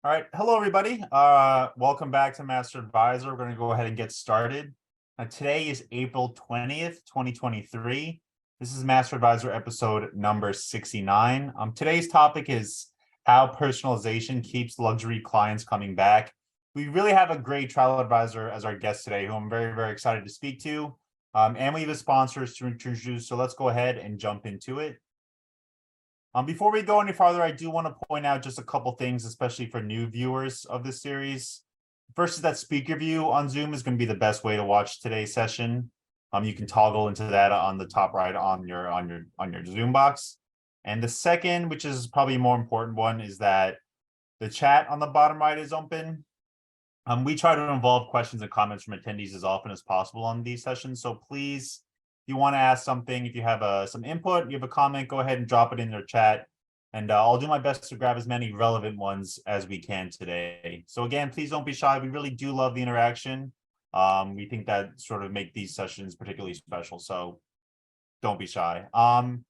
All right. Hello, everybody. Welcome back to MasterAdvisor. We're going to go ahead and get started. Today is April 20th, 2023. This is MasterAdvisor episode number 69. Today's topic is how personalization keeps luxury clients coming back. We really have a great travel advisor as our guest today, who I'm very, very excited to speak to. And we have a sponsors to introduce. So let's go ahead and jump into it. Before we go any farther, I do want to point out just a couple things, especially for new viewers of this series. First is that speaker view on Zoom is going to be the best way to watch today's session. You can toggle into that on the top right on your Zoom box. And the second, which is probably a more important one, is that the chat on the bottom right is open. We try to involve questions and comments from attendees as often as possible on these sessions. So please, if you want to ask something, if you have some input, you have a comment, go ahead and drop it in their chat. And I'll do my best to grab as many relevant ones as we can today. So again, please don't be shy. We really do love the interaction. We think that sort of make these sessions particularly special. So don't be shy. And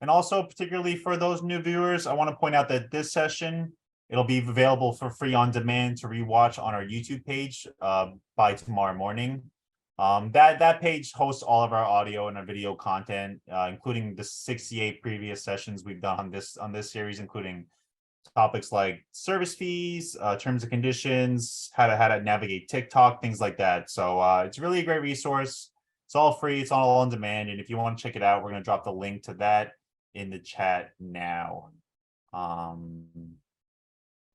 also, particularly for those new viewers, I want to point out that this session, it'll be available for free on demand to rewatch on our YouTube page by tomorrow morning. That page hosts all of our audio and our video content, including the 68 previous sessions we've done on this series, including topics like service fees, terms and conditions, how to navigate TikTok, things like that. So it's really a great resource. It's all free. It's all on demand. And if you want to check it out, we're going to drop the link to that in the chat now.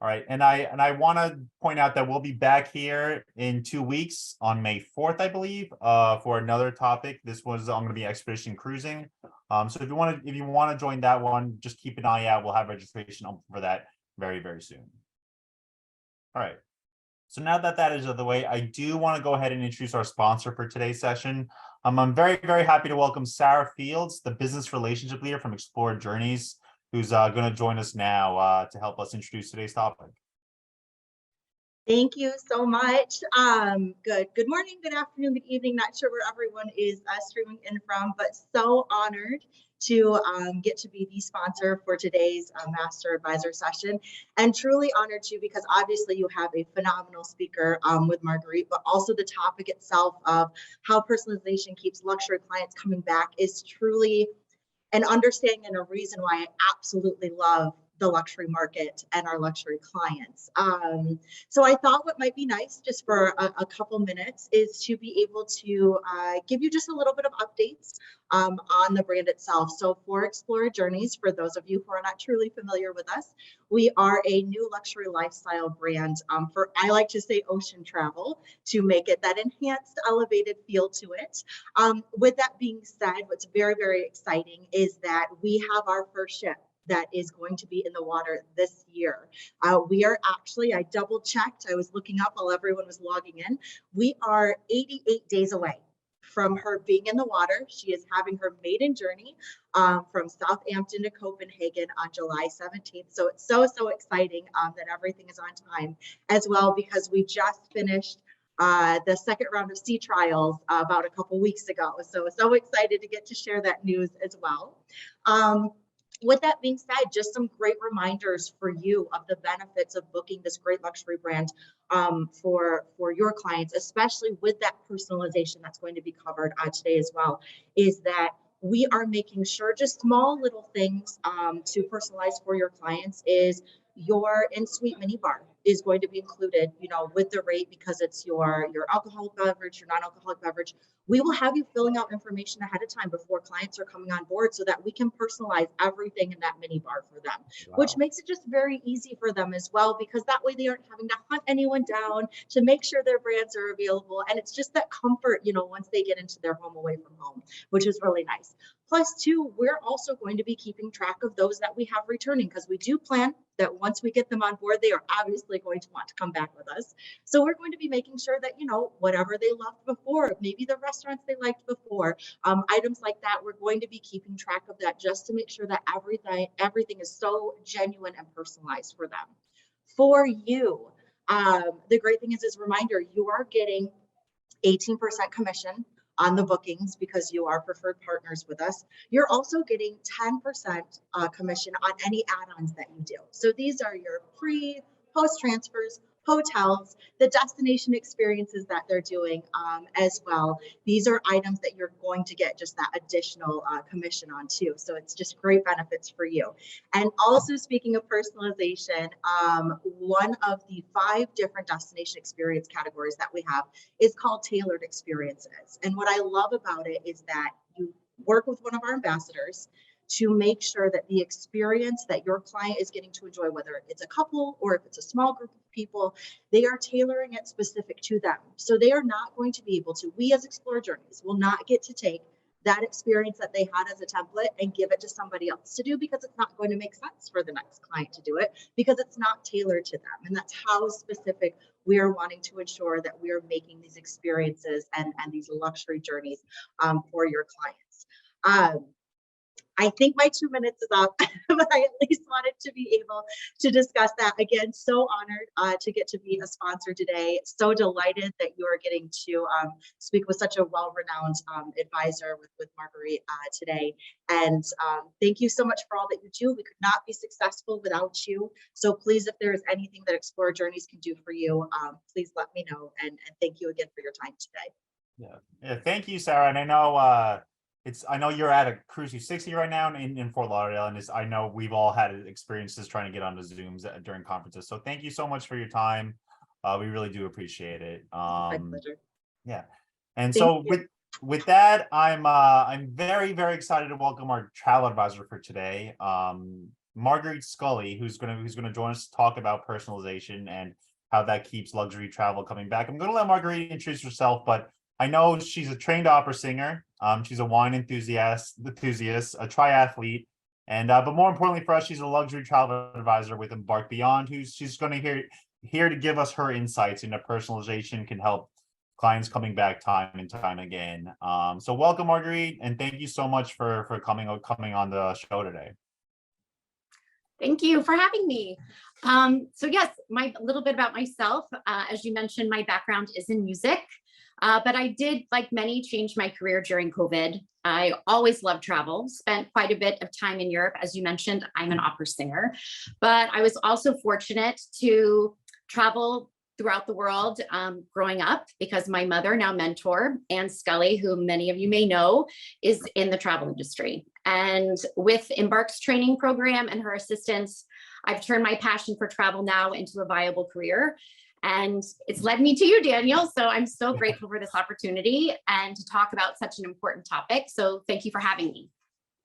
All right, and I want to point out that we'll be back here in 2 weeks on May 4th, I believe, for another topic. This was I'm going to be expedition cruising. So if you want to join that one, just keep an eye out. We'll have registration open for that very, very soon. All right. So now that that is out of the way, I do want to go ahead and introduce our sponsor for today's session. I'm very, very happy to welcome Sarah Fields, the business relationship leader from Explorer Journeys, who's going to join us now to help us introduce today's topic. Thank you so much. Good morning, good afternoon, good evening. Not sure where everyone is streaming in from, but so honored to get to be the sponsor for today's MasterAdvisor session, and truly honored too, because obviously you have a phenomenal speaker with Margaret, but also the topic itself of how personalization keeps luxury clients coming back is truly an understanding and a reason why I absolutely love the luxury market and our luxury clients. So I thought what might be nice just for a couple minutes is to be able to give you just a little bit of updates on the brand itself. So for Explorer Journeys, for those of you who are not truly familiar with us, we are a new luxury lifestyle brand for, I like to say, ocean travel, to make it that enhanced, elevated feel to it. With that being said, what's very, very exciting is that we have our first ship that is going to be in the water this year. We are actually, I double checked, I was looking up while everyone was logging in, we are 88 days away from her being in the water. She is having her maiden journey from Southampton to Copenhagen on July 17th. So it's so exciting that everything is on time as well, because we just finished the second round of sea trials about a couple weeks ago. So excited to get to share that news as well. With that being said, just some great reminders for you of the benefits of booking this great luxury brand for your clients, especially with that personalization that's going to be covered today as well, is that we are making sure just small little things to personalize for your clients. Is your in-suite minibar is going to be included, with the rate, because it's your alcoholic beverage, your non-alcoholic beverage. We will have you filling out information ahead of time before clients are coming on board, so that we can personalize everything in that minibar for them. Wow. Which makes it just very easy for them as well, because that way they aren't having to hunt anyone down to make sure their brands are available. And it's just that comfort, once they get into their home away from home, which is really nice. Plus, too, we're also going to be keeping track of those that we have returning, because we do plan that once we get them on board, they are obviously going to want to come back with us. So we're going to be making sure that, whatever they loved before, maybe the restaurants they liked before, items like that, we're going to be keeping track of that, just to make sure that everything is so genuine and personalized for them. For you, the great thing is, as a reminder, you are getting 18% commission on the bookings because you are preferred partners with us. You're also getting 10% commission on any add-ons that you do. So these are your pre, post transfers, hotels, the destination experiences that they're doing as well. These are items that you're going to get just that additional commission on too. So it's just great benefits for you. And also speaking of personalization, one of the 5 different destination experience categories that we have is called tailored experiences. And what I love about it is that you work with one of our ambassadors to make sure that the experience that your client is getting to enjoy, whether it's a couple or if it's a small group of people, they are tailoring it specific to them. So they are not going to be able to, we as Explore Journeys will not get to take that experience that they had as a template and give it to somebody else to do, because it's not going to make sense for the next client to do it, because it's not tailored to them. And that's how specific we are wanting to ensure that we are making these experiences and these luxury journeys for your clients. I think my 2 minutes is up, but I at least wanted to be able to discuss that. Again, so honored to get to be a sponsor today. So delighted that you are getting to speak with such a well-renowned advisor with Margaret today. And thank you so much for all that you do. We could not be successful without you. So please, if there is anything that Explore Journeys can do for you, please let me know. And thank you again for your time today. Yeah, thank you, Sarah. And I know I know you're at a Cruise 360 right now in Fort Lauderdale, and I know we've all had experiences trying to get onto Zooms during conferences. So thank you so much for your time. We really do appreciate it. My pleasure. Yeah. And Thank so you. with that, I'm very, very excited to welcome our travel advisor for today, Margaret Scully, who's gonna join us to talk about personalization and how that keeps luxury travel coming back. I'm gonna let Margaret introduce herself, but I know she's a trained opera singer. She's a wine enthusiast, a triathlete, and but more importantly for us, she's a luxury travel advisor with Embark Beyond, she's going to here to give us her insights into personalization can help clients coming back time and time again. So welcome, Marguerite, and thank you so much for coming on the show today. Thank you for having me. So yes, a little bit about myself. As you mentioned, my background is in music. But I did, like many, change my career during COVID. I always loved travel, spent quite a bit of time in Europe. As you mentioned, I'm an opera singer, but I was also fortunate to travel throughout the world growing up, because my mother, now mentor, Anne Scully, who many of you may know, is in the travel industry. And with Embark's training program and her assistance, I've turned my passion for travel now into a viable career. And it's led me to you, Daniel. So I'm so grateful for this opportunity and to talk about such an important topic. So thank you for having me.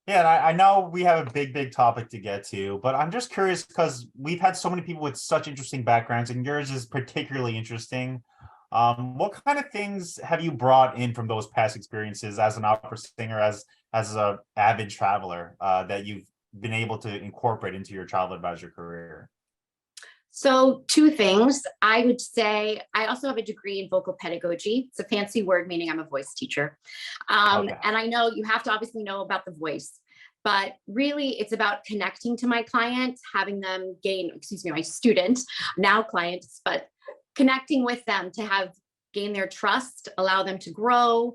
Yeah, and I know we have a big topic to get to, but I'm just curious because we've had so many people with such interesting backgrounds, and yours is particularly interesting. What kind of things have you brought in from those past experiences as an opera singer, as an avid traveler, that you've been able to incorporate into your travel advisor career? So 2 things. I would say I also have a degree in vocal pedagogy. It's a fancy word meaning I'm a voice teacher. Okay. And I know you have to obviously know about the voice, but really it's about connecting to my client, having them my student, now clients, but connecting with them to gain their trust, allow them to grow.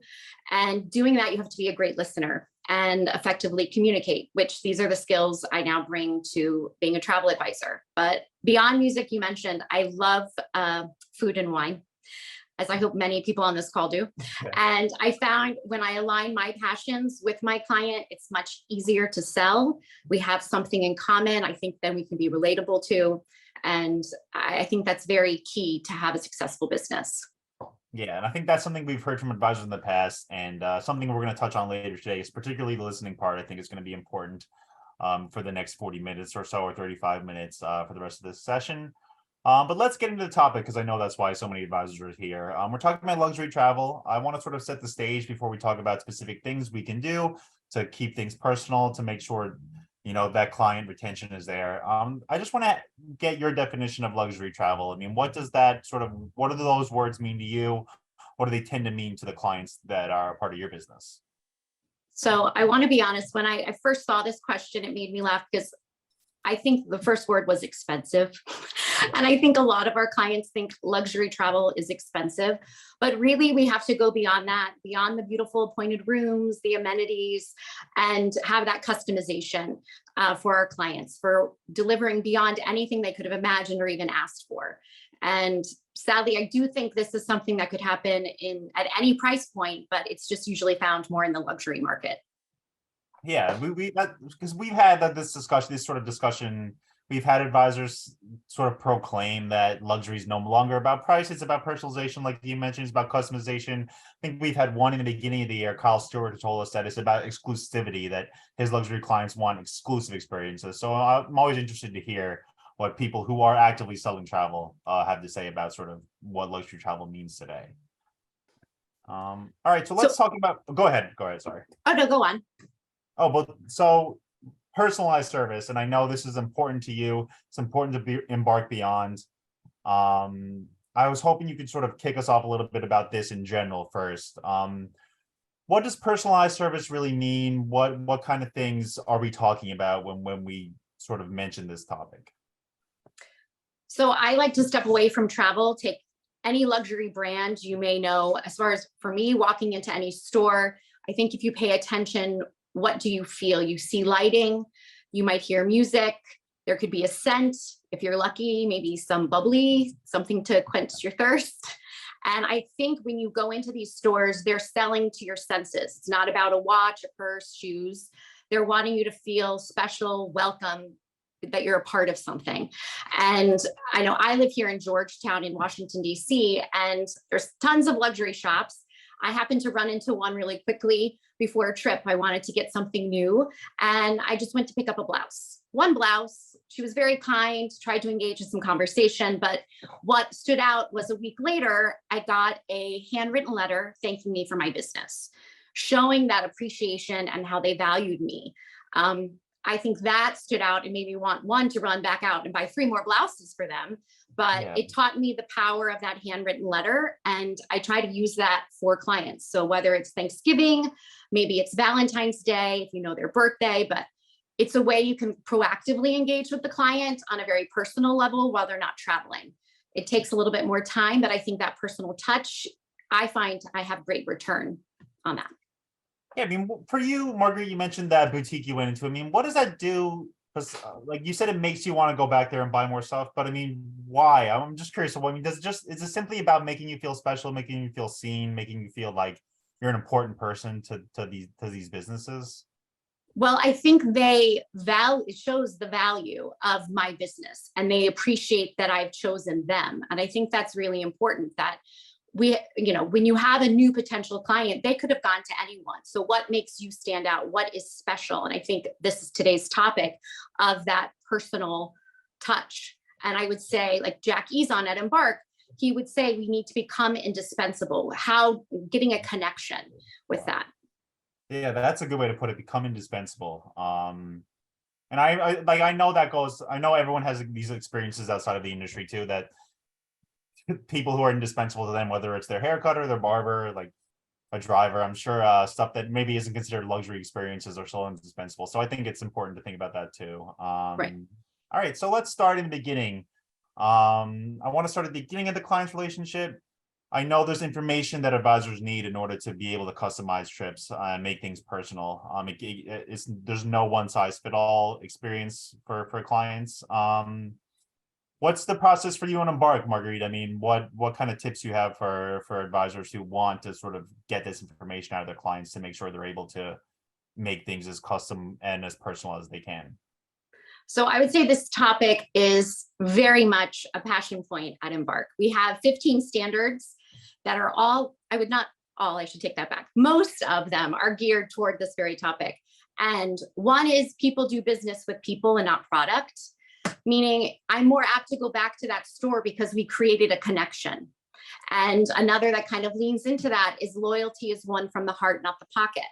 And doing that, you have to be a great listener and effectively communicate, which these are the skills I now bring to being a travel advisor. But beyond music, you mentioned, I love food and wine, as I hope many people on this call do. Okay. And I found when I align my passions with my client, it's much easier to sell. We have something in common. I think then we can be relatable to. And I think that's very key to have a successful business. Yeah, and I think that's something we've heard from advisors in the past, and something we're going to touch on later today is particularly the listening part. I think is going to be important for the next 40 minutes or so, or 35 minutes for the rest of this session. But let's get into the topic, because I know that's why so many advisors are here. We're talking about luxury travel. I want to sort of set the stage before we talk about specific things we can do to keep things personal, to make sure that client retention is there. I just want to get your definition of luxury travel. I mean, what do those words mean to you? What do they tend to mean to the clients that are part of your business? So I want to be honest, when I first saw this question, it made me laugh, because I think the first word was expensive. And I think a lot of our clients think luxury travel is expensive, but really we have to go beyond that, beyond the beautiful appointed rooms, the amenities, and have that customization for our clients, for delivering beyond anything they could have imagined or even asked for. And sadly, I do think this is something that could happen at any price point, but it's just usually found more in the luxury market. Yeah, because we've had this sort of discussion. We've had advisors sort of proclaim that luxury is no longer about price; it's about personalization, like you mentioned, it's about customization. I think we've had one in the beginning of the year. Kyle Stewart told us that it's about exclusivity, that his luxury clients want exclusive experiences. So I'm always interested to hear what people who are actively selling travel have to say about sort of what luxury travel means today. All right, so let's talk about. Go ahead. Sorry. Oh no, go on. Oh, but so personalized service, and I know this is important to you. It's important to embark beyond. I was hoping you could sort of kick us off a little bit about this in general first. What does personalized service really mean? What kind of things are we talking about when we sort of mention this topic? So I like to step away from travel, take any luxury brand you may know. As far as for me, walking into any store, I think if you pay attention, what do you feel? You see lighting, you might hear music, there could be a scent. If you're lucky, maybe some bubbly, something to quench your thirst. And I think when you go into these stores, they're selling to your senses. It's not about a watch, a purse, shoes. They're wanting you to feel special, welcome, that you're a part of something. And I know I live here in Georgetown in Washington, D.C., and there's tons of luxury shops. I happened to run into one really quickly before a trip. I wanted to get something new, and I just went to pick up a blouse. One blouse. She was very kind, tried to engage in some conversation, but what stood out was a week later, I got a handwritten letter thanking me for my business, showing that appreciation and how they valued me. I think that stood out and made me want one to run back out and buy 3 more blouses for them. But it taught me the power of that handwritten letter. And I try to use that for clients. So whether it's Thanksgiving, maybe it's Valentine's Day, if you know their birthday, but it's a way you can proactively engage with the client on a very personal level while they're not traveling. It takes a little bit more time, but I think that personal touch, I find I have great return on that. Yeah, I mean, for you, Margaret, you mentioned that boutique you went into. I mean, what does that do? Because, like you said, it makes you want to go back there and buy more stuff. But I mean, why? I'm just curious. So, I mean, is it simply about making you feel special, making you feel seen, making you feel like you're an important person to these businesses? Well, I think it shows the value of my business, and they appreciate that I've chosen them. And I think that's really important, that when you have a new potential client, they could have gone to anyone. So what makes you stand out? What is special? And I think this is today's topic of that personal touch. And I would say, like Jack Ezon at Embark, he would say we need to become indispensable. How getting a connection with that. Yeah, that's a good way to put it. Become indispensable. And I know everyone has these experiences outside of the industry too, that people who are indispensable to them, whether it's their haircutter, their barber, like a driver, I'm sure stuff that maybe isn't considered luxury experiences are still indispensable. So I think it's important to think about that too. Right. All right, so let's start in the beginning. I want to start at the beginning of the client's relationship. I know there's information that advisors need in order to be able to customize trips and make things personal. There's no one size fit all experience for clients. What's the process for you on Embark, Marguerite? I mean, what kind of tips you have for advisors who want to sort of get this information out of their clients to make sure they're able to make things as custom and as personal as they can? So I would say this topic is very much a passion point at Embark. We have 15 standards that are I should take that back. Most of them are geared toward this very topic. And one is people do business with people and not product. Meaning I'm more apt to go back to that store because we created a connection. And another that kind of leans into that is loyalty is won from the heart, not the pocket.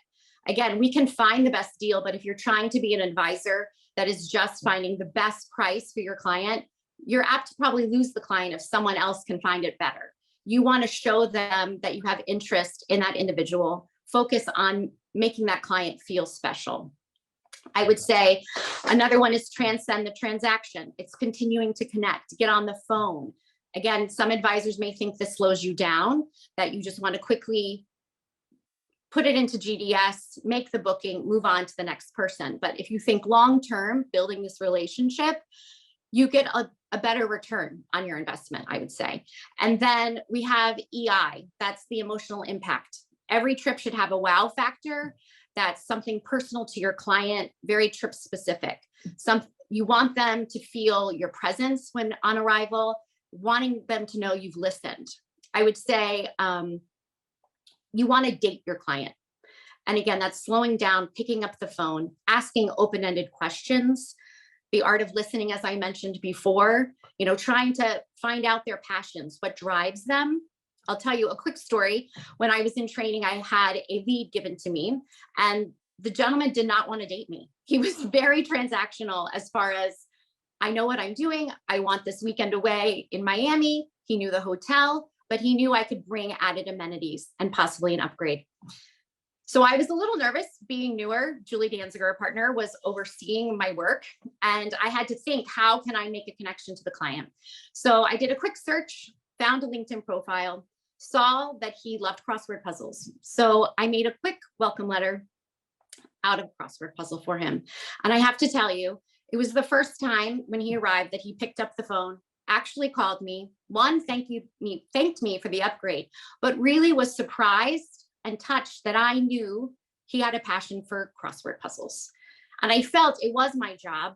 Again, we can find the best deal, but if you're trying to be an advisor that is just finding the best price for your client, you're apt to probably lose the client if someone else can find it better. You want to show them that you have interest in that individual, focus on making that client feel special. I would say another one is transcend the transaction. It's continuing to connect, get on the phone. Again, some advisors may think this slows you down, that you just want to quickly put it into GDS, make the booking, move on to the next person. But if you think long-term, building this relationship, you get a better return on your investment, I would say. And then we have EI, that's the emotional impact. Every trip should have a wow factor. That's something personal to your client, very trip specific. You want them to feel your presence when on arrival, wanting them to know you've listened. I would say you want to date your client. And again, that's slowing down, picking up the phone, asking open-ended questions, the art of listening, as I mentioned before, trying to find out their passions, what drives them. I'll tell you a quick story. When I was in training, I had a lead given to me, and the gentleman did not want to date me. He was very transactional as far as, I know what I'm doing. I want this weekend away in Miami. He knew the hotel, but he knew I could bring added amenities and possibly an upgrade. So I was a little nervous being newer. Julie Danziger, a partner, was overseeing my work, and I had to think, how can I make a connection to the client? So I did a quick search, found a LinkedIn profile, saw that he loved crossword puzzles. So I made a quick welcome letter out of crossword puzzle for him. And I have to tell you, it was the first time when he arrived that he picked up the phone, actually called me, thanked me for the upgrade, but really was surprised and touched that I knew he had a passion for crossword puzzles. And I felt it was my job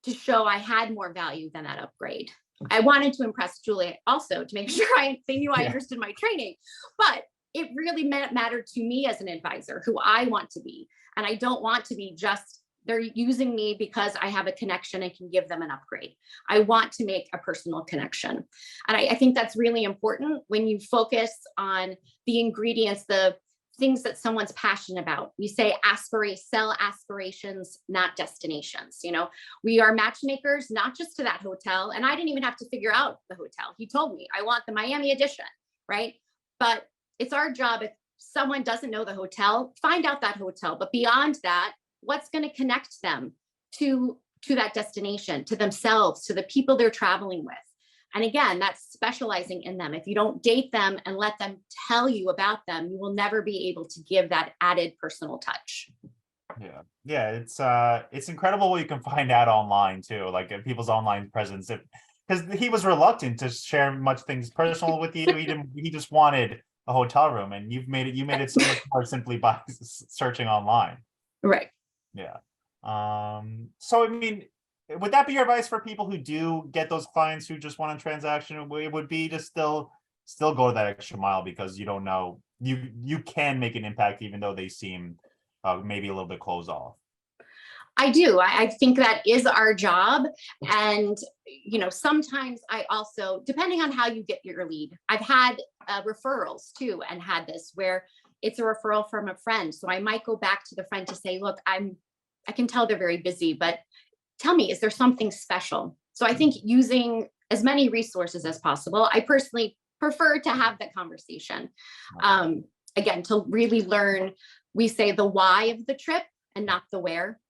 to show I had more value than that upgrade. I wanted to impress Julie also to make sure they knew I understood my training, but it really mattered to me as an advisor, who I want to be. And I don't want to be just, they're using me because I have a connection and can give them an upgrade. I want to make a personal connection. And I think that's really important when you focus on the ingredients, the things that someone's passionate about. We say sell aspirations, not destinations. We are matchmakers, not just to that hotel. And I didn't even have to figure out the hotel. He told me, I want the Miami edition, right? But it's our job, if someone doesn't know the hotel, find out that hotel. But beyond that, what's going to connect them to that destination, to themselves, to the people they're traveling with. And again, that's specializing in them. If you don't date them and let them tell you about them, you will never be able to give that added personal touch. Yeah, it's incredible what you can find out online too, like people's online presence. Because he was reluctant to share much things personal with you. He just wanted a hotel room, and you made it so much more simply by searching online. Right. Yeah. So I mean, would that be your advice for people who do get those clients who just want a transaction? It would be to still go that extra mile, because you don't know, you can make an impact even though they seem maybe a little bit closed off. I do. I think that is our job. And, sometimes I also, depending on how you get your lead, I've had referrals too, and had this where it's a referral from a friend. So I might go back to the friend to say, look, I can tell they're very busy, but tell me, is there something special? So I think using as many resources as possible. I personally prefer to have that conversation. Again, to really learn, we say the why of the trip and not the where.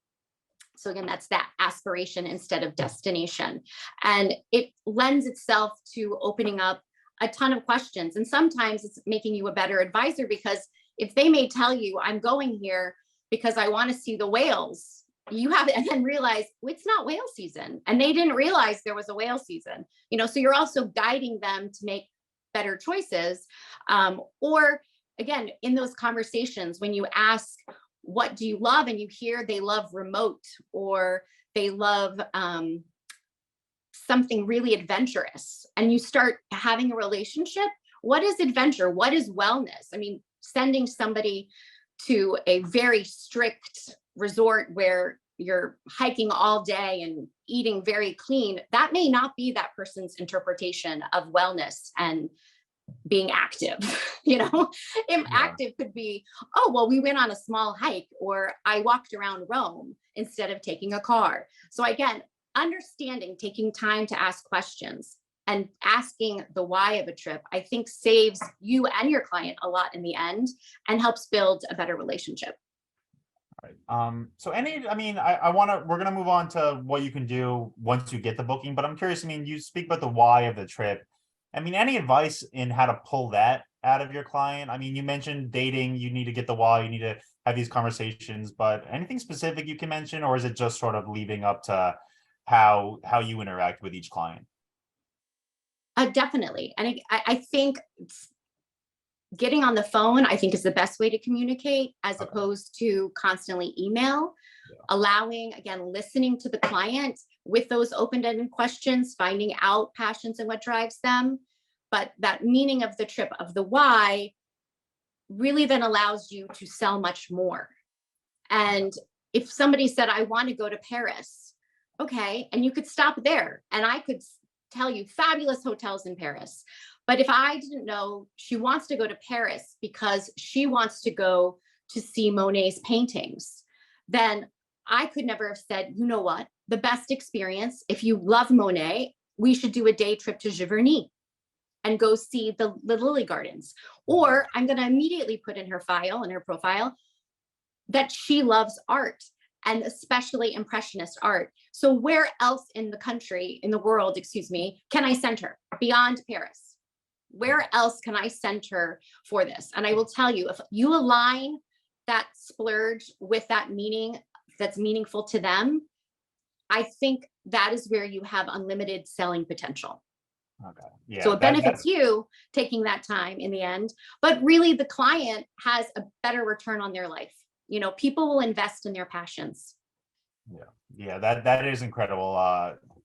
So again, that's that aspiration instead of destination. And it lends itself to opening up a ton of questions. And sometimes it's making you a better advisor, because if they may tell you, I'm going here because I want to see the whales, you have and then realize it's not whale season, and they didn't realize there was a whale season, so you're also guiding them to make better choices. Or again, in those conversations, when you ask, what do you love? And you hear they love remote, or they love something really adventurous, and you start having a relationship. What is adventure? What is wellness? I mean, sending somebody to a very strict resort where you're hiking all day and eating very clean, that may not be that person's interpretation of wellness and being active. Active could be, oh, well, we went on a small hike, or I walked around Rome instead of taking a car. So again, understanding, taking time to ask questions and asking the why of a trip, I think saves you and your client a lot in the end and helps build a better relationship. So we're gonna move on to what you can do once you get the booking, but I'm curious, you speak about the why of the trip. Any advice in how to pull that out of your client? You mentioned dating, you need to get the why, you need to have these conversations, but anything specific you can mention, or is it just sort of leaving up to how you interact with each client? Definitely. And I think getting on the phone, I think, is the best way to communicate as Okay. opposed to constantly email. Yeah. Allowing, again, listening to the client with those open-ended questions, finding out passions and what drives them. But that meaning of the trip, of the why, really then allows you to sell much more. And if somebody said, I want to go to Paris, okay, and you could stop there and I could tell you fabulous hotels in Paris. But if I didn't know she wants to go to Paris because she wants to go to see Monet's paintings, then I could never have said, you know what, the best experience, if you love Monet, we should do a day trip to Giverny and go see the lily gardens. Or I'm going to immediately put in her file, in her profile, that she loves art, and especially impressionist art. So where else in the country, in the world, excuse me, can I send her beyond Paris? Where else can I send her for this? And I will tell you, if you align that splurge with that meaning that's meaningful to them, I think that is where you have unlimited selling potential. Okay. Yeah. So it benefits you taking that time in the end, but really the client has a better return on their life. People will invest in their passions. Yeah, that is incredible.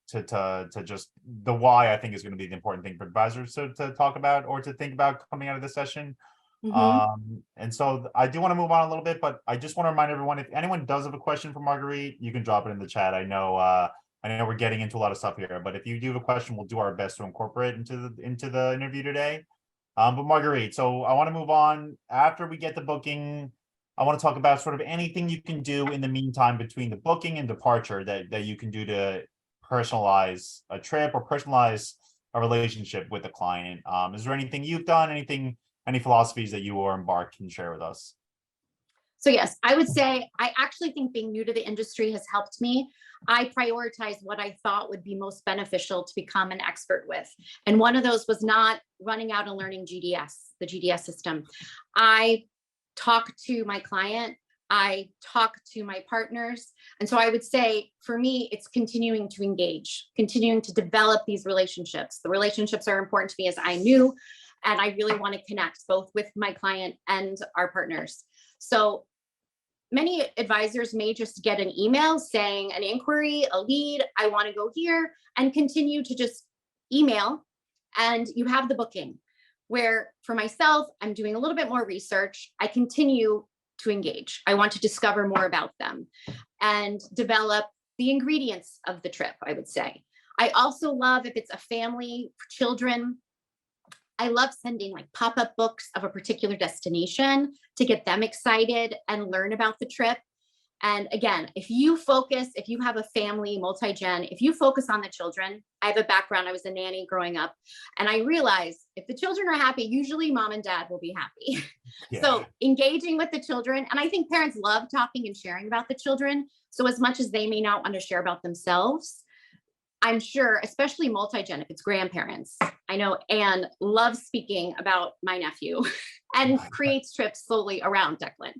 To just the why, I think, is going to be the important thing for advisors to talk about or to think about coming out of the session. And so I do want to move on a little bit, but I just want to remind everyone, if anyone does have a question for Marguerite, you can drop it in the chat. I know we're getting into a lot of stuff here, but if you do have a question, we'll do our best to incorporate into the interview today. But Marguerite, so I want to move on. After we get the booking, I want to talk about sort of anything you can do in the meantime between the booking and departure that you can do to personalize a trip or personalize a relationship with the client. Is there anything you've done, any philosophies that you or Embark can share with us? So yes, I would say I actually think being new to the industry has helped me. I prioritized what I thought would be most beneficial to become an expert with. And one of those was not running out and learning GDS, the GDS system. I talk to my client, I talk to my partners. And so I would say for me, it's continuing to engage, continuing to develop these relationships. The relationships are important to me, as I knew, and I really want to connect both with my client and our partners. So many advisors may just get an email saying an inquiry, a lead, I want to go here, and continue to just email, and you have the booking. Where for myself, I'm doing a little bit more research. I continue to engage. I want to discover more about them and develop the ingredients of the trip, I would say. I also love, if it's a family, children, I love sending like pop-up books of a particular destination to get them excited and learn about the trip. And again, if you have a family, multi-gen, if you focus on the children, I have a background, I was a nanny growing up, and I realized if the children are happy, usually mom and dad will be happy. Yeah. So engaging with the children, and I think parents love talking and sharing about the children. So as much as they may not want to share about themselves, I'm sure, especially multi-gen, if it's grandparents, I know Anne loves speaking about my nephew and creates trips solely around Declan.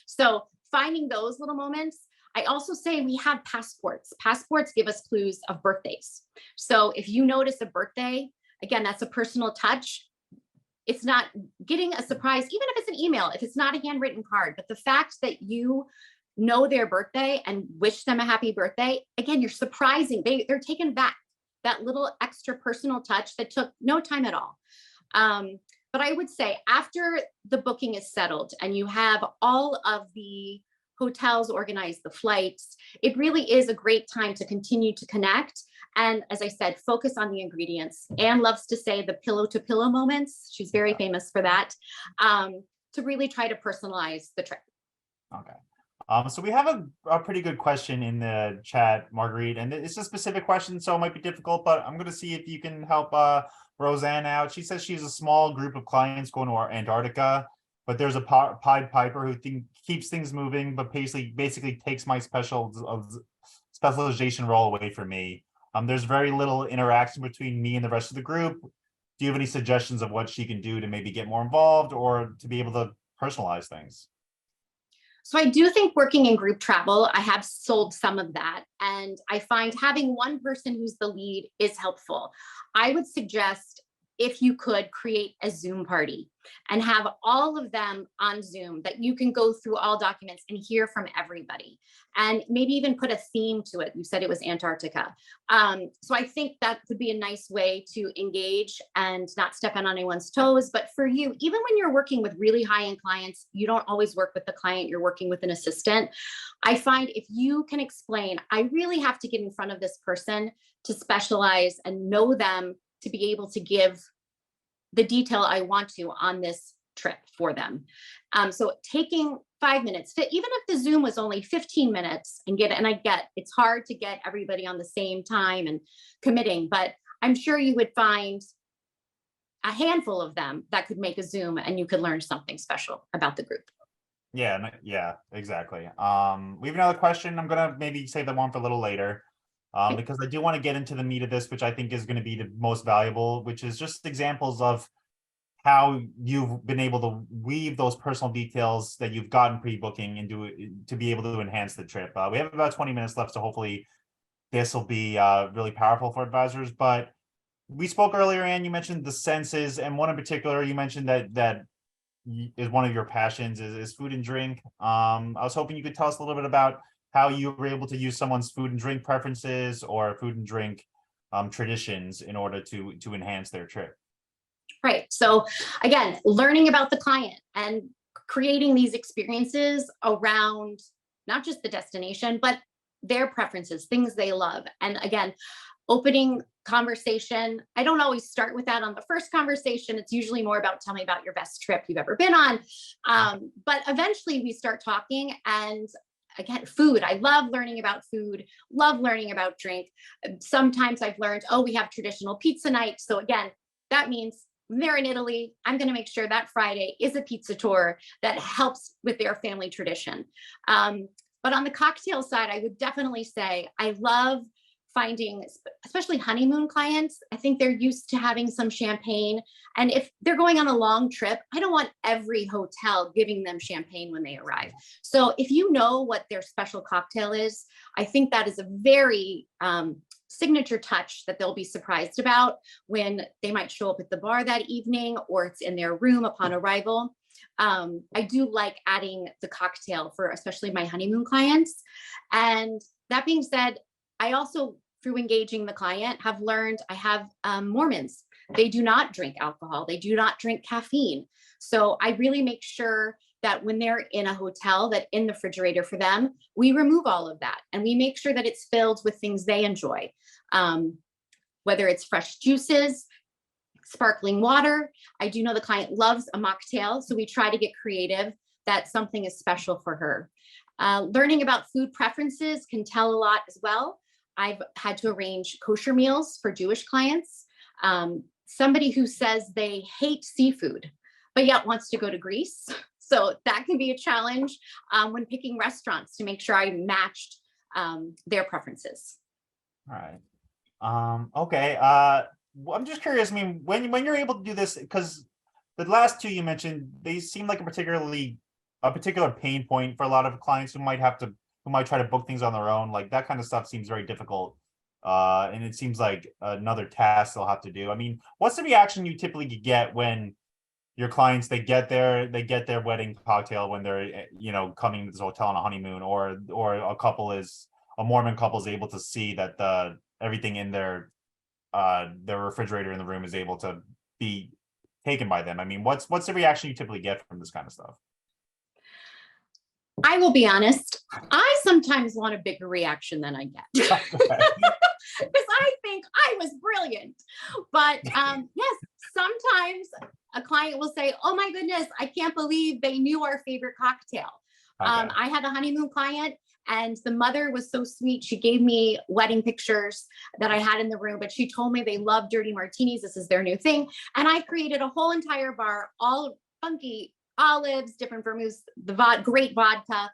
So finding those little moments. I also say we have passports. Passports give us clues of birthdays. So if you notice a birthday, again, that's a personal touch. It's not getting a surprise, even if it's an email, if it's not a handwritten card, but the fact that you know their birthday and wish them a happy birthday, again, you're surprising. They're taken back. That little extra personal touch that took no time at all. But I would say after the booking is settled and you have all of the hotels organized, the flights, it really is a great time to continue to connect. And as I said, focus on the ingredients. Anne loves to say the pillow to pillow moments. She's very famous for that, to really try to personalize the trip. Okay. So we have a pretty good question in the chat, Marguerite, and it's a specific question, so it might be difficult, but I'm going to see if you can help Roseanne out. She says she has a small group of clients going to Antarctica. but there's a Pied Piper who keeps things moving, but basically takes my specialization role away from me. There's very little interaction between me and the rest of the group. Do you have any suggestions of what she can do to maybe get more involved or to be able to personalize things? So I do think working in group travel, I have sold some of that. And I find having one person who's the lead is helpful. I would suggest if you could create a Zoom party and have all of them on Zoom that you can go through all documents and hear from everybody, and maybe even put a theme to it. You said it was Antarctica. So I think that could be a nice way to engage and not step on anyone's toes. But for you, even when you're working with really high-end clients, you don't always work with the client, you're working with an assistant. I find if you can explain, I really have to get in front of this person to specialize and know them to be able to give the detail I want to on this trip for them. So taking 5 minutes, even if the Zoom was only 15 minutes and I get, it's hard to get everybody on the same time and committing, but I'm sure you would find a handful of them that could make a Zoom and you could learn something special about the group. Yeah, exactly. We have another question. I'm gonna maybe save that one for a little later. Because I do want to get into the meat of this, which I think is going to be the most valuable, which is just examples of how you've been able to weave those personal details that you've gotten pre-booking into to be able to enhance the trip. We have about 20 minutes left, so hopefully this will be really powerful for advisors. But we spoke earlier, Anne, you mentioned the senses, and one in particular, you mentioned that is one of your passions is food and drink. I was hoping you could tell us a little bit about how you were able to use someone's food and drink preferences or food and drink traditions in order to enhance their trip. Right. So again, learning about the client and creating these experiences around not just the destination, but their preferences, things they love. And again, opening conversation. I don't always start with that on the first conversation. It's usually more about tell me about your best trip you've ever been on. But eventually we start talking, and again, food. I love learning about food, love learning about drink. Sometimes I've learned, oh, we have traditional pizza night. So again, that means when they're in Italy, I'm going to make sure that Friday is a pizza tour that helps with their family tradition. But on the cocktail side, I would definitely say I love finding, especially honeymoon clients, I think they're used to having some champagne. And if they're going on a long trip, I don't want every hotel giving them champagne when they arrive. So if you know what their special cocktail is, I think that is a very signature touch that they'll be surprised about when they might show up at the bar that evening or it's in their room upon arrival. I do like adding the cocktail for especially my honeymoon clients. And that being said, I also, through engaging the client, have learned I have Mormons. They do not drink alcohol. They do not drink caffeine. So I really make sure that when they're in a hotel, that in the refrigerator for them, we remove all of that. And we make sure that it's filled with things they enjoy, whether it's fresh juices, sparkling water. I do know the client loves a mocktail, so we try to get creative that something is special for her. Learning about food preferences can tell a lot as well. I've had to arrange kosher meals for Jewish clients. Somebody who says they hate seafood, but yet wants to go to Greece. So that can be a challenge when picking restaurants to make sure I matched their preferences. All right. Okay. I'm just curious. I mean, when you're able to do this, because the last two you mentioned, they seem like a particular pain point for a lot of clients who might try to book things on their own. Like that kind of stuff seems very difficult. And it seems like another task they'll have to do. I mean, what's the reaction you typically get when your clients, they get their wedding cocktail when they're, coming to this hotel on a honeymoon, or a Mormon couple is able to see that everything in their refrigerator in the room is able to be taken by them? I mean, what's the reaction you typically get from this kind of stuff? I will be honest, I sometimes want a bigger reaction than I get. Because I think I was brilliant. But yes, sometimes a client will say, oh my goodness, I can't believe they knew our favorite cocktail. Okay. I had a honeymoon client and the mother was so sweet. She gave me wedding pictures that I had in the room, but she told me they love dirty martinis. This is their new thing. And I created a whole entire bar, all funky olives, different vermouths, great vodka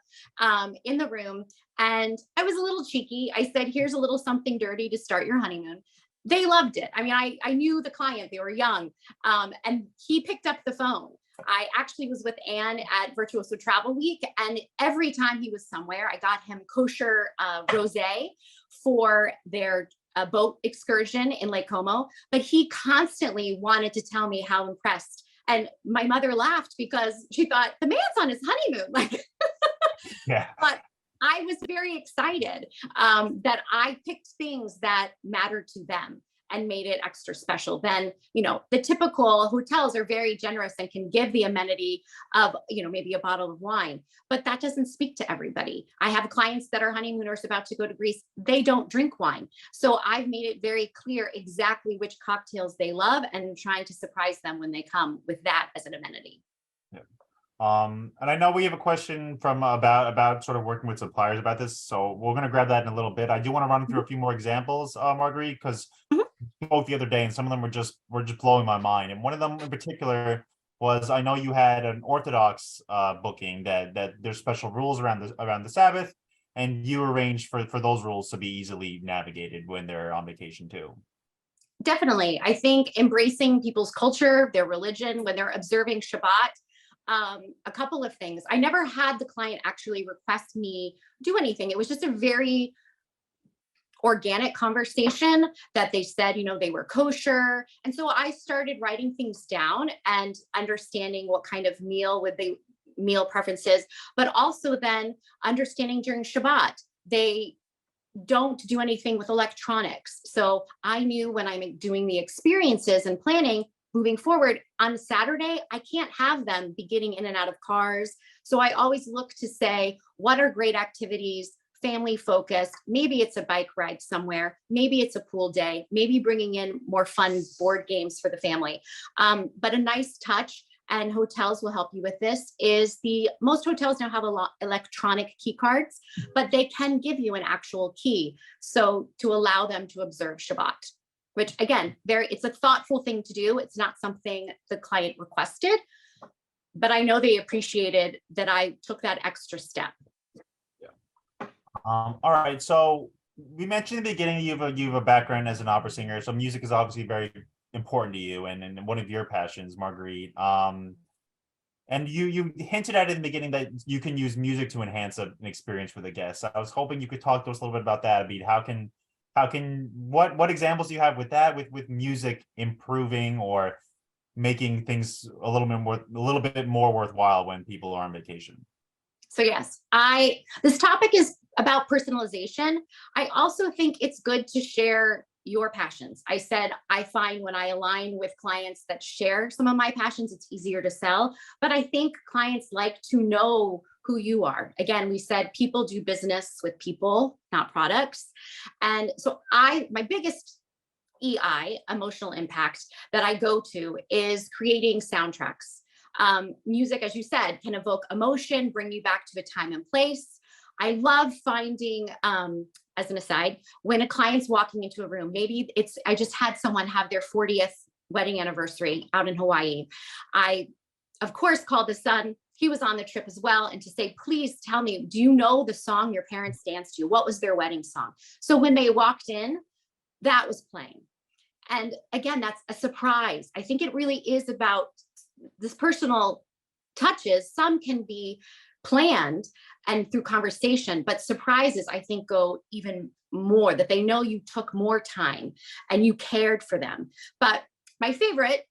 in the room. And I was a little cheeky. I said, here's a little something dirty to start your honeymoon. They loved it. I mean, I knew the client, they were young, and he picked up the phone. I actually was with Anne at Virtuoso Travel Week, and every time he was somewhere, I got him kosher rosé for their boat excursion in Lake Como. But he constantly wanted to tell me how impressed. And my mother laughed because she thought the man's on his honeymoon. Like, Yeah. but I was very excited that I picked things that mattered to them and made it extra special. Then, you know, the typical hotels are very generous and can give the amenity of, you know, maybe a bottle of wine, but that doesn't speak to everybody. I have clients that are honeymooners about to go to Greece. They don't drink wine. So I've made it very clear exactly which cocktails they love and trying to surprise them when they come with that as an amenity. And I know we have a question from about sort of working with suppliers about this, so we're going to grab that in a little bit. I do want to run through a few more examples, Marguerite, because both the other day, and some of them were just blowing my mind. And one of them in particular was, I know you had an Orthodox booking that there's special rules around the Sabbath, and you arranged for those rules to be easily navigated when they're on vacation too. Definitely. I think embracing people's culture, their religion, when they're observing Shabbat. A couple of things. I never had the client actually request me do anything. It was just a very organic conversation that they said, you know, they were kosher. And so I started writing things down and understanding what kind of meal preferences, but also then understanding during Shabbat, they don't do anything with electronics. So I knew when I'm doing the experiences and planning, moving forward on Saturday, I can't have them be getting in and out of cars. So I always look to say, what are great activities, family focused? Maybe it's a bike ride somewhere. Maybe it's a pool day. Maybe bringing in more fun board games for the family. But a nice touch, and hotels will help you with this, is most hotels now have electronic key cards, but they can give you an actual key. So to allow them to observe Shabbat. Which again, it's a thoughtful thing to do. It's not something the client requested, but I know they appreciated that I took that extra step. Yeah. All right. So we mentioned in the beginning you have a background as an opera singer, so music is obviously very important to you and one of your passions, Marguerite. And you hinted at it in the beginning that you can use music to enhance an experience for the guests. I was hoping you could talk to us a little bit about that. What examples do you have with that, with music improving or making things a little bit more worthwhile when people are on vacation? So yes, this topic is about personalization. I also think it's good to share your passions. I said, I find when I align with clients that share some of my passions, it's easier to sell, but I think clients like to know who you are. Again, we said people do business with people, not products. And so my biggest emotional impact that I go to is creating soundtracks. Music, as you said, can evoke emotion, bring you back to a time and place. I love finding, as an aside, when a client's walking into a room, maybe I just had someone have their 40th wedding anniversary out in Hawaii. I, of course, called the son. He was on the trip as well. And to say, please tell me, do you know the song your parents danced to? What was their wedding song? So when they walked in, that was playing. And again, that's a surprise. I think it really is about this personal touches. Some can be planned and through conversation, but surprises, I think, go even more, that they know you took more time and you cared for them. But my favorite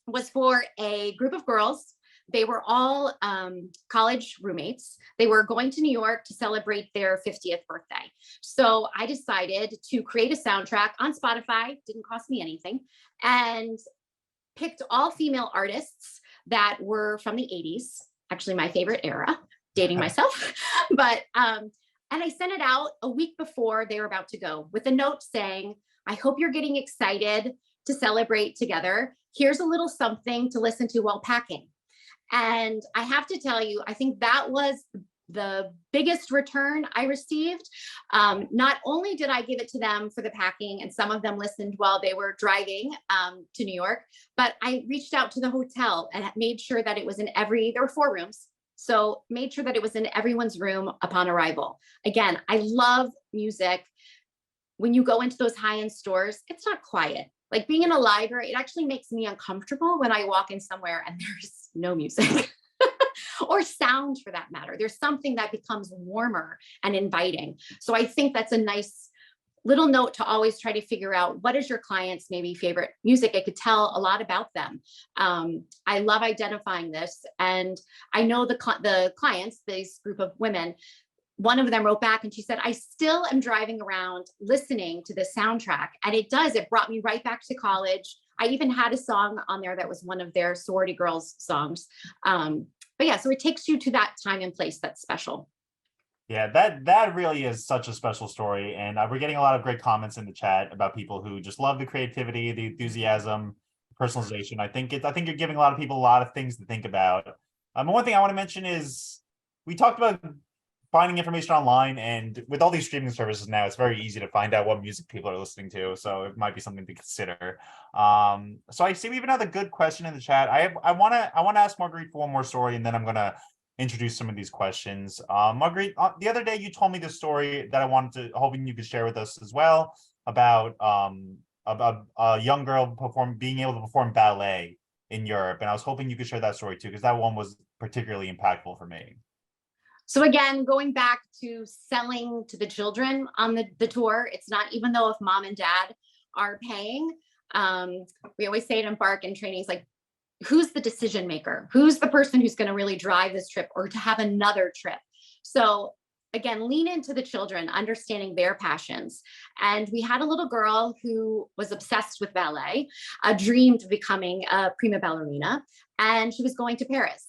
was for a group of girls. They were all college roommates. They were going to New York to celebrate their 50th birthday. So I decided to create a soundtrack on Spotify, didn't cost me anything, and picked all female artists that were from the 80s, actually my favorite era, dating myself. But, and I sent it out a week before they were about to go with a note saying, I hope you're getting excited to celebrate together. Here's a little something to listen to while packing. And I have to tell you, I think that was the biggest return I received. Not only did I give it to them for the packing, and some of them listened while they were driving to New York, but I reached out to the hotel and made sure that it was in there were 4 rooms. So made sure that it was in everyone's room upon arrival. Again, I love music. When you go into those high-end stores, it's not quiet. Like being in a library, it actually makes me uncomfortable when I walk in somewhere and there's no music. Or sound for that matter. There's something that becomes warmer and inviting. So I think that's a nice little note to always try to figure out what is your client's maybe favorite music. It could tell a lot about them. I love identifying this. And I know the clients, this group of women, one of them wrote back and she said, I still am driving around listening to the soundtrack. And it brought me right back to college. I even had a song on there that was one of their sorority girls songs. But yeah, so it takes you to that time and place that's special. Yeah, that really is such a special story. And we're getting a lot of great comments in the chat about people who just love the creativity, the enthusiasm, personalization. I think you're giving a lot of people a lot of things to think about. One thing I want to mention is we talked about finding information online, and with all these streaming services now, it's very easy to find out what music people are listening to. So it might be something to consider. So I see we have another good question in the chat. I want to ask Marguerite for one more story, and then I'm going to introduce some of these questions. Marguerite, the other day you told me this story that I wanted to, hoping you could share with us as well, about a young girl being able to perform ballet in Europe, and I was hoping you could share that story too, because that one was particularly impactful for me. So again, going back to selling to the children on the tour, it's not, even though if mom and dad are paying, we always say it in Embark and trainings, like, who's the decision maker? Who's the person who's going to really drive this trip or to have another trip? So again, lean into the children, understanding their passions. And we had a little girl who was obsessed with ballet, dreamed of becoming a prima ballerina, and she was going to Paris.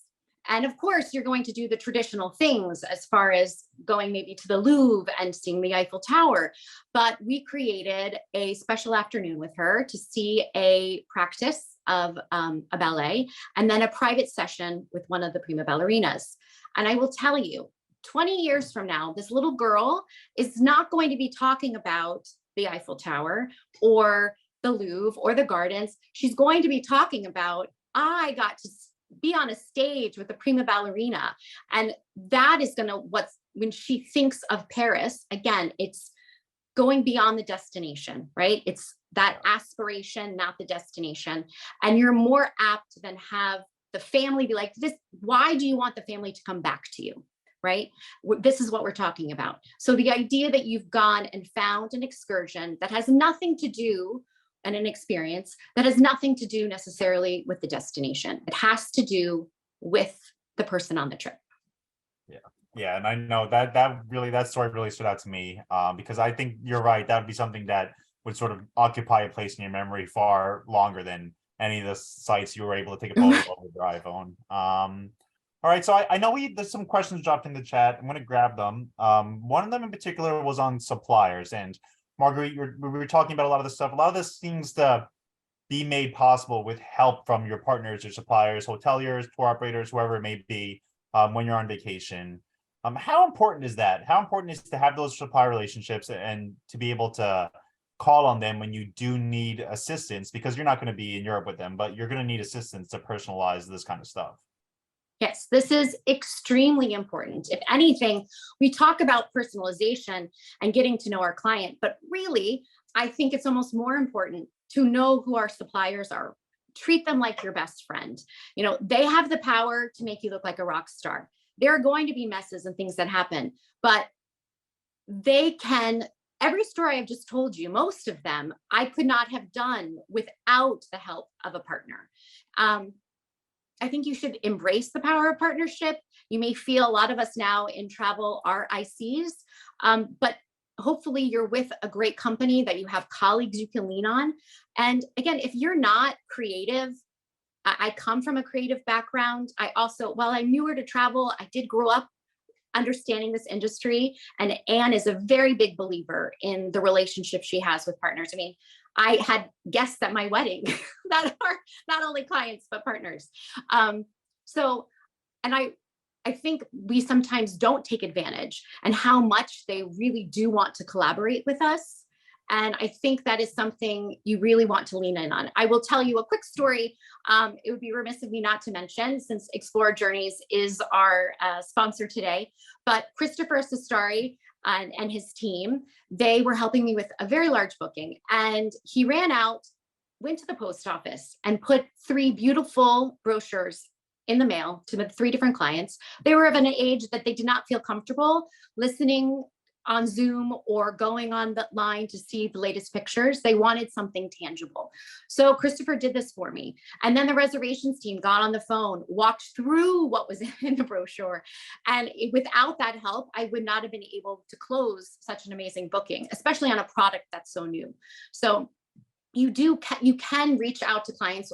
And of course, you're going to do the traditional things as far as going maybe to the Louvre and seeing the Eiffel Tower. But we created a special afternoon with her to see a practice of a ballet, and then a private session with one of the prima ballerinas. And I will tell you, 20 years from now, this little girl is not going to be talking about the Eiffel Tower or the Louvre or the gardens. She's going to be talking about, I got to be on a stage with a prima ballerina. And that is going to, when she thinks of Paris, again, it's going beyond the destination, right? It's that aspiration, not the destination. And you're more apt to then have the family be like, why do you want the family to come back to you, right? This is what we're talking about. So the idea that you've gone and found an excursion that has nothing to do, and an experience that has nothing to do necessarily with the destination. It has to do with the person on the trip. Yeah, and I know that story really stood out to me, because I think you're right. That would be something that would sort of occupy a place in your memory far longer than any of the sites you were able to take a photo of with your iPhone. All right, so I know there's some questions dropped in the chat. I'm going to grab them. One of them in particular was on suppliers, and Marguerite, we were talking about a lot of this stuff. A lot of this seems to be made possible with help from your partners or suppliers, hoteliers, tour operators, whoever it may be, when you're on vacation. How important is that? How important is to have those supplier relationships and to be able to call on them when you do need assistance? Because you're not going to be in Europe with them, but you're going to need assistance to personalize this kind of stuff. Yes, this is extremely important. If anything, we talk about personalization and getting to know our client, but really, I think it's almost more important to know who our suppliers are. Treat them like your best friend. You know, they have the power to make you look like a rock star. There are going to be messes and things that happen, but they can, every story I've just told you, most of them, I could not have done without the help of a partner. I think you should embrace the power of partnership. You may feel, a lot of us now in travel are ICs, but hopefully you're with a great company that you have colleagues you can lean on. And again, if you're not creative, I come from a creative background. I also, while I'm newer to travel, I did grow up understanding this industry. And Anne is a very big believer in the relationship she has with partners. I mean, I had guests at my wedding that are not only clients, but partners. And I think we sometimes don't take advantage and how much they really do want to collaborate with us. And I think that is something you really want to lean in on. I will tell you a quick story. It would be remiss of me not to mention, since Explore Journeys is our sponsor today, but Christopher Sestari and his team, they were helping me with a very large booking. And he ran out, went to the post office and put 3 beautiful brochures in the mail to the 3 different clients. They were of an age that they did not feel comfortable listening on Zoom or going on the line to see the latest pictures. They wanted something tangible. So Christopher did this for me. And then the reservations team got on the phone, walked through what was in the brochure. And without that help, I would not have been able to close such an amazing booking, especially on a product that's so new. So you can reach out to clients,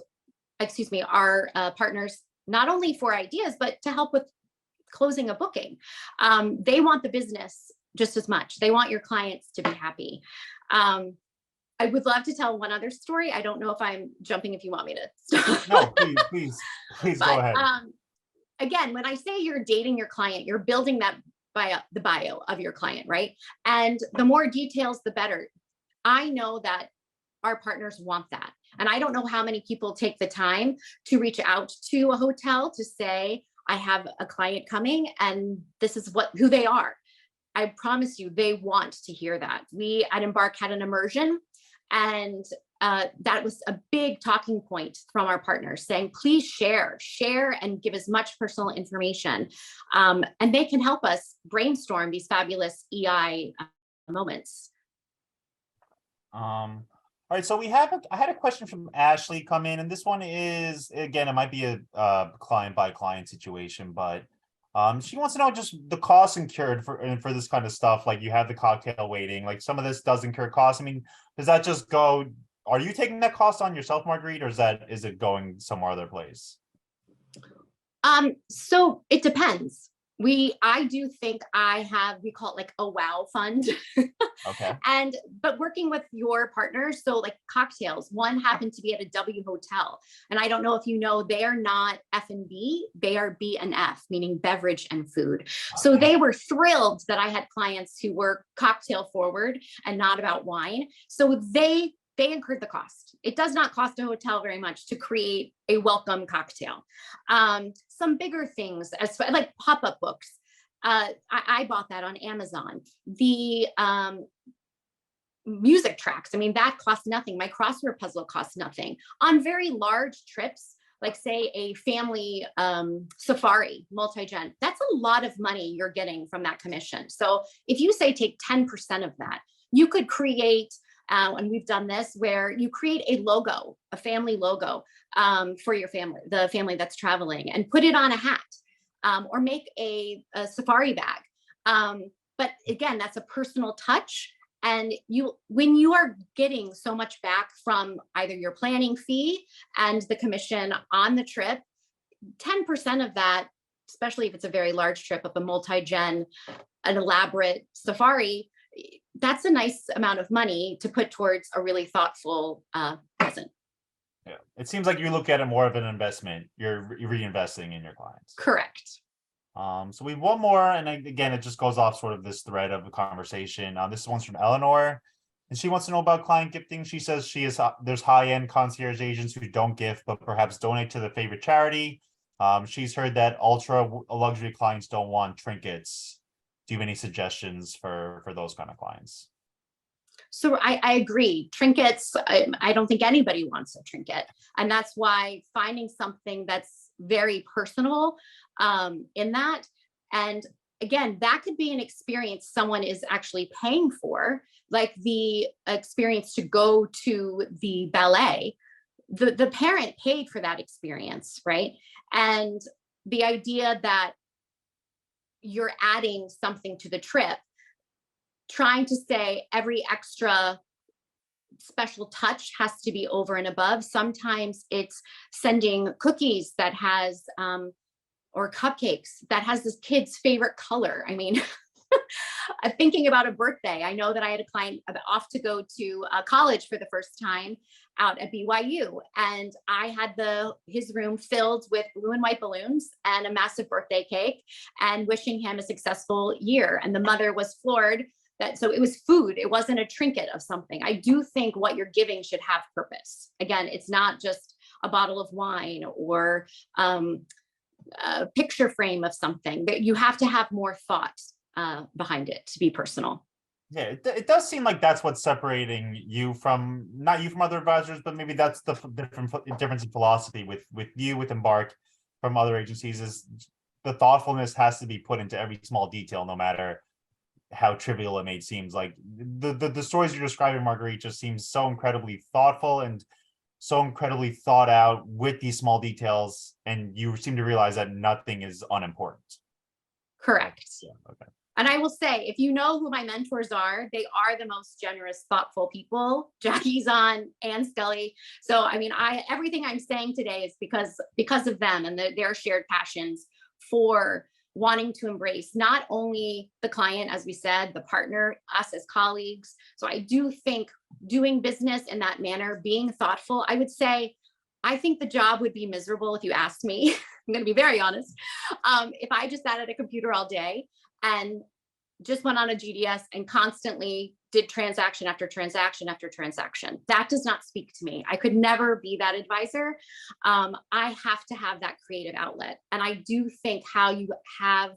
our partners, not only for ideas, but to help with closing a booking. They want the business just as much. They want your clients to be happy. I would love to tell one other story. I don't know if I'm jumping, if you want me to stop. No, please go ahead. Again, when I say you're dating your client, you're building that the bio of your client, right? And the more details, the better. I know that our partners want that. And I don't know how many people take the time to reach out to a hotel to say, I have a client coming and this is who they are. I promise you, they want to hear that. We at Embark had an immersion, and that was a big talking point from our partners saying, please share and give as much personal information. And they can help us brainstorm these fabulous EI moments. All right, so I had a question from Ashley come in, and this one is, again, it might be a client by client situation, but she wants to know just the costs incurred for this kind of stuff. Like, you have the cocktail waiting, like some of this does incur costs. I mean, does that just go, are you taking that cost on yourself, Marguerite, or is it going somewhere other place? So it depends. I do think we call it like a wow fund. Okay. But working with your partners, so like cocktails, one happened to be at a W hotel. And I don't know if you know, they are not F&B, they are B&F, meaning beverage and food. So they were thrilled that I had clients who were cocktail forward and not about wine. So they incurred the cost. It does not cost a hotel very much to create a welcome cocktail. Some bigger things, like pop-up books. I bought that on Amazon. The music tracks, I mean, that costs nothing. My crossword puzzle costs nothing. On very large trips, like say a family safari, multi-gen, that's a lot of money you're getting from that commission. So if you say take 10% of that, you could create and we've done this, where you create a logo, a family logo for your family, the family that's traveling, and put it on a hat or make a safari bag. But again, that's a personal touch. And when you are getting so much back from either your planning fee and the commission on the trip, 10% of that, especially if it's a very large trip of a multi-gen, an elaborate safari, that's a nice amount of money to put towards a really thoughtful present. Yeah, it seems like you look at it more of an investment. You're reinvesting in your clients. Correct. So we have one more, and again, it just goes off sort of this thread of the conversation. This one's from Eleanor, and she wants to know about client gifting. She says there's high-end concierge agents who don't gift, but perhaps donate to their favorite charity. She's heard that ultra luxury clients don't want trinkets. Do you have any suggestions for those kind of clients? So I agree. Trinkets, I don't think anybody wants a trinket. And that's why finding something that's very personal in that. And again, that could be an experience someone is actually paying for, like the experience to go to the ballet. The parent paid for that experience, right? And the idea that you're adding something to the trip, trying to say every extra special touch has to be over and above. Sometimes it's sending cookies that has, or cupcakes that has this kid's favorite color. I mean, thinking about a birthday. I know that I had a client off to go to college for the first time out at BYU, and I had his room filled with blue and white balloons and a massive birthday cake, and wishing him a successful year. And the mother was floored that, so it was food. It wasn't a trinket of something. I do think what you're giving should have purpose. Again, it's not just a bottle of wine or a picture frame of something. That you have to have more thought behind it to be personal. Yeah, it does seem like that's what's separating you from, not you from other advisors, but maybe that's the difference in philosophy with you, with Embark from other agencies, is the thoughtfulness has to be put into every small detail, no matter how trivial it may seem. Like the stories you're describing, Marguerite, just seems so incredibly thoughtful and so incredibly thought out with these small details, and you seem to realize that nothing is unimportant. Correct. Yeah, okay. And I will say, if you know who my mentors are, they are the most generous, thoughtful people, Jackie Zahn and Scully. So, I mean, everything I'm saying today is because of them and their shared passions for wanting to embrace not only the client, as we said, the partner, us as colleagues. So I do think doing business in that manner, being thoughtful, I would say, I think the job would be miserable if you asked me. I'm going to be very honest. If I just sat at a computer all day and just went on a GDS and constantly did transaction after transaction after transaction, that does not speak to me. I could never be that advisor. I have to have that creative outlet. And I do think how you have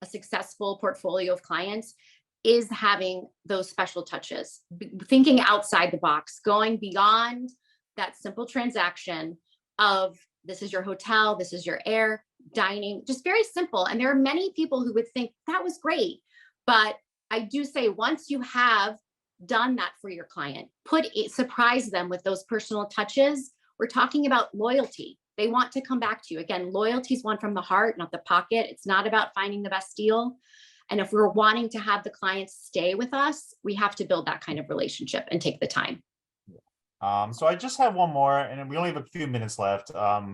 a successful portfolio of clients is having those special touches, thinking outside the box, going beyond that simple transaction of this is your hotel, this is your air, dining, just very simple. And there are many people who would think that was great. But I do say, once you have done that for your client, surprise them with those personal touches. We're talking about loyalty. They want to come back to you. Again, loyalty is one from the heart, not the pocket. It's not about finding the best deal. And if we're wanting to have the clients stay with us, we have to build that kind of relationship and take the time. So I just have one more, and we only have a few minutes left. I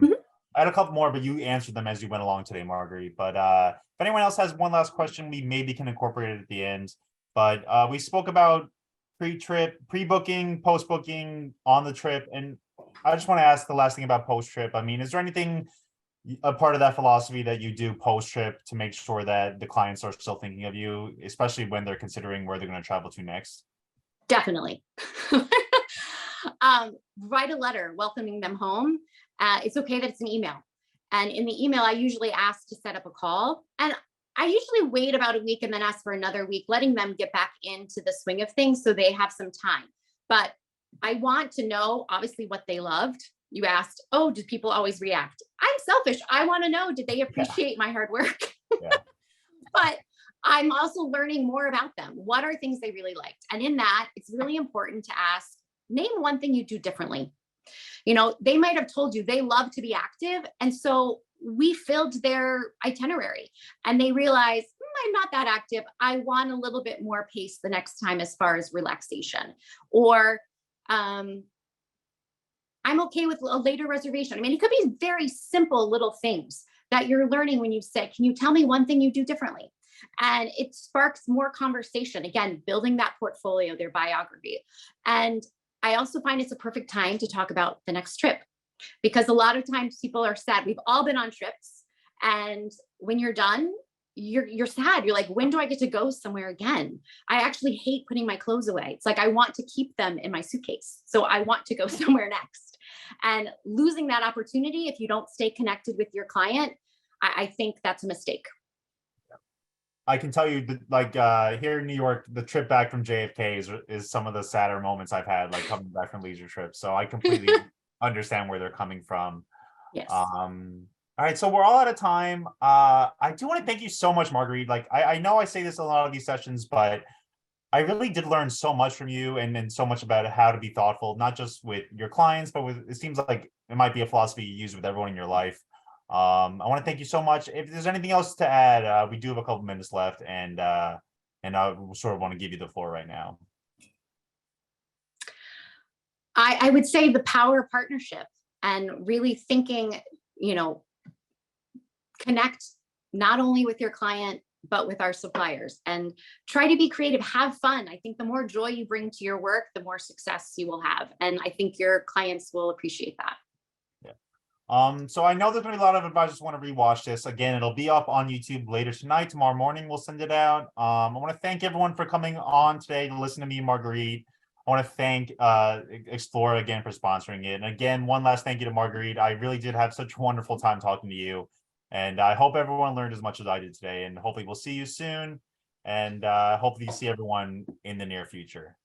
had a couple more, but you answered them as you went along today, Marguerite. But if anyone else has one last question, we maybe can incorporate it at the end. But we spoke about pre-trip, pre-booking, post-booking, on the trip. And I just want to ask the last thing about post-trip. I mean, is there anything, a part of that philosophy that you do post-trip to make sure that the clients are still thinking of you, especially when they're considering where they're going to travel to next? Definitely. Write a letter welcoming them home. It's okay that it's an email. And in the email, I usually ask to set up a call. And I usually wait about a week and then ask for another week, letting them get back into the swing of things so they have some time. But I want to know, obviously, what they loved. You asked, oh, do people always react? I'm selfish. I want to know, did they appreciate my hard work? Yeah. But I'm also learning more about them. What are things they really liked? And in that, it's really important to ask, name one thing you do differently. You know, they might have told you they love to be active. And so we filled their itinerary and they realized, I'm not that active. I want a little bit more pace the next time as far as relaxation. Or I'm okay with a later reservation. I mean, it could be very simple little things that you're learning when you say, can you tell me one thing you do differently? And it sparks more conversation. Again, building that portfolio, their biography. And I also find it's a perfect time to talk about the next trip, because a lot of times people are sad. We've all been on trips, and when you're done, you're sad. You're like, when do I get to go somewhere again? I actually hate putting my clothes away. It's like, I want to keep them in my suitcase. So I want to go somewhere next. And losing that opportunity, if you don't stay connected with your client, I think that's a mistake. I can tell you that, like, here in New York, the trip back from JFK is some of the sadder moments I've had, like coming back from leisure trips. So I completely understand where they're coming from. Yes. All right, so we're all out of time. I do want to thank you so much, Marguerite. Like, I know I say this in a lot of these sessions, but I really did learn so much from you, and so much about how to be thoughtful, not just with your clients, but with, it seems like it might be a philosophy you use with everyone in your life. I want to thank you so much. If there's anything else to add, we do have a couple minutes left, and I sort of want to give you the floor right now. I would say the power of partnership and really thinking, you know, connect not only with your client, but with our suppliers, and try to be creative, have fun. I think the more joy you bring to your work, the more success you will have. And I think your clients will appreciate that. So I know there's gonna be a lot of advisors who want to rewatch this. Again, it'll be up on YouTube later tonight. Tomorrow morning, we'll send it out. I want to thank everyone for coming on today to listen to me, Marguerite. I want to thank Explore again for sponsoring it. And again, one last thank you to Marguerite. I really did have such a wonderful time talking to you. And I hope everyone learned as much as I did today. And hopefully we'll see you soon. And hopefully you see everyone in the near future.